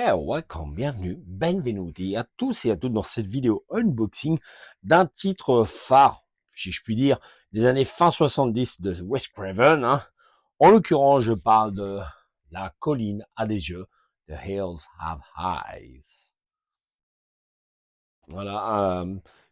Welcome, bienvenue, benvenuti à tous et à toutes dans cette vidéo unboxing d'un titre phare, si je puis dire, des années fin 70 de Wes Craven. En l'occurrence, je parle de La colline a des yeux, The Hills Have Eyes. Voilà,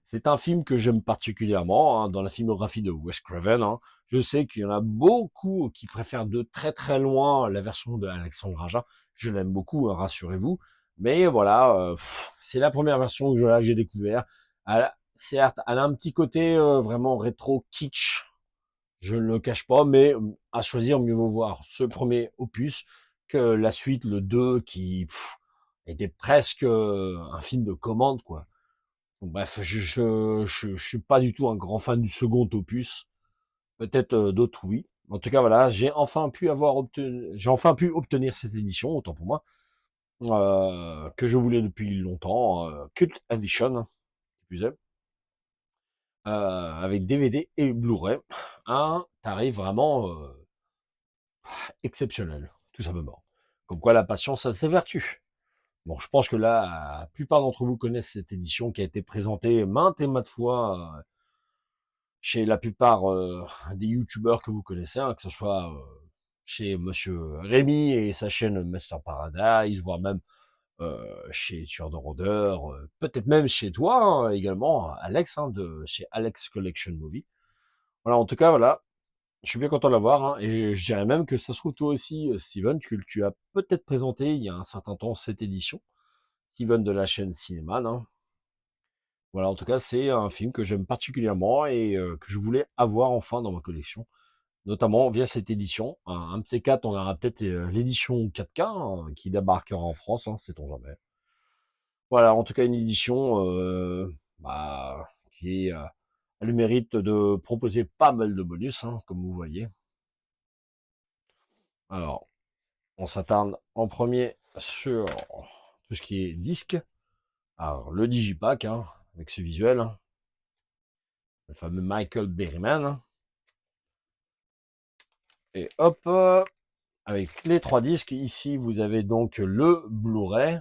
c'est un film que j'aime particulièrement dans la filmographie de Wes Craven. Je sais qu'il y en a beaucoup qui préfèrent de très très loin la version de Alexandre Aja. Je l'aime beaucoup, rassurez-vous. Mais voilà, c'est la première version que j'ai découvert. Certes, elle a un petit côté vraiment rétro kitsch, je ne le cache pas, mais à choisir, mieux vaut voir ce premier opus que la suite, le 2, qui était presque un film de commande, quoi. Bon, bref, je suis pas du tout un grand fan du second opus. Peut-être d'autres oui. En tout cas, voilà, j'ai enfin pu obtenir cette édition, autant pour moi, que je voulais depuis longtemps, Cult Edition, qui plus est, avec DVD et Blu-ray, un tarif vraiment exceptionnel, tout simplement. Comme quoi la patience a ses vertus. Bon, je pense que là, la plupart d'entre vous connaissent cette édition qui a été présentée maintes et maintes fois chez la plupart des youtubeurs que vous connaissez, que ce soit chez Monsieur Rémi et sa chaîne Master Paradise, voire même chez Tueur de Rôdeurs, peut-être même chez toi également, Alex, de chez Alex Collection Movie. Voilà, en tout cas, voilà, je suis bien content de l'avoir, et je dirais même que ça se trouve toi aussi, Steven, que tu as peut-être présenté il y a un certain temps cette édition, Steven de la chaîne Cinéman. Voilà, en tout cas, c'est un film que j'aime particulièrement et que je voulais avoir enfin dans ma collection, notamment via cette édition. Un de ces quatre, on aura peut-être l'édition 4K qui débarquera en France, sait-on jamais. Voilà, en tout cas, une édition qui a le mérite de proposer pas mal de bonus, comme vous voyez. Alors, on s'attarde en premier sur tout ce qui est disque. Alors, le Digipack, avec ce visuel, le fameux Michael Berryman. Et hop, avec les trois disques, ici vous avez donc le Blu-ray,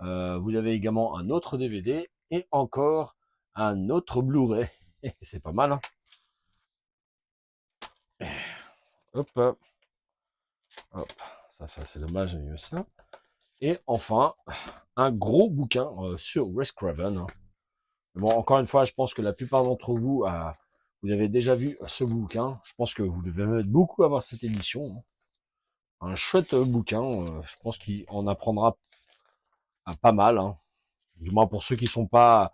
vous avez également un autre DVD et encore un autre Blu-ray. C'est pas mal, Hop, hop, ça c'est dommage, j'ai mis ça. Et enfin, un gros bouquin sur Wes Craven. Bon, encore une fois, je pense que la plupart d'entre vous, vous avez déjà vu ce bouquin. Je pense que vous devez mettre beaucoup à voir cette édition. Un chouette bouquin, je pense qu'il en apprendra pas mal, du moins pour ceux qui sont pas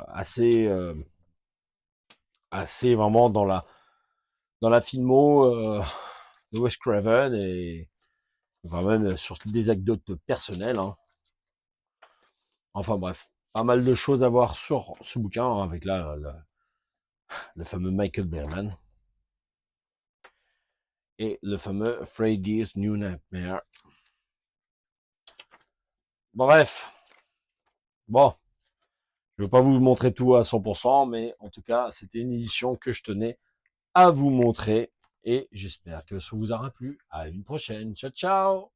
assez vraiment dans la filmo de Wes Craven, et vraiment sur des anecdotes personnelles. Enfin bref, pas mal de choses à voir sur ce bouquin, avec là le fameux Michael Berryman et le fameux Freddy's New Nightmare. Bref, bon, je ne vais pas vous montrer tout à 100%, mais en tout cas, c'était une édition que je tenais à vous montrer, et j'espère que ça vous aura plu. À une prochaine, ciao ciao.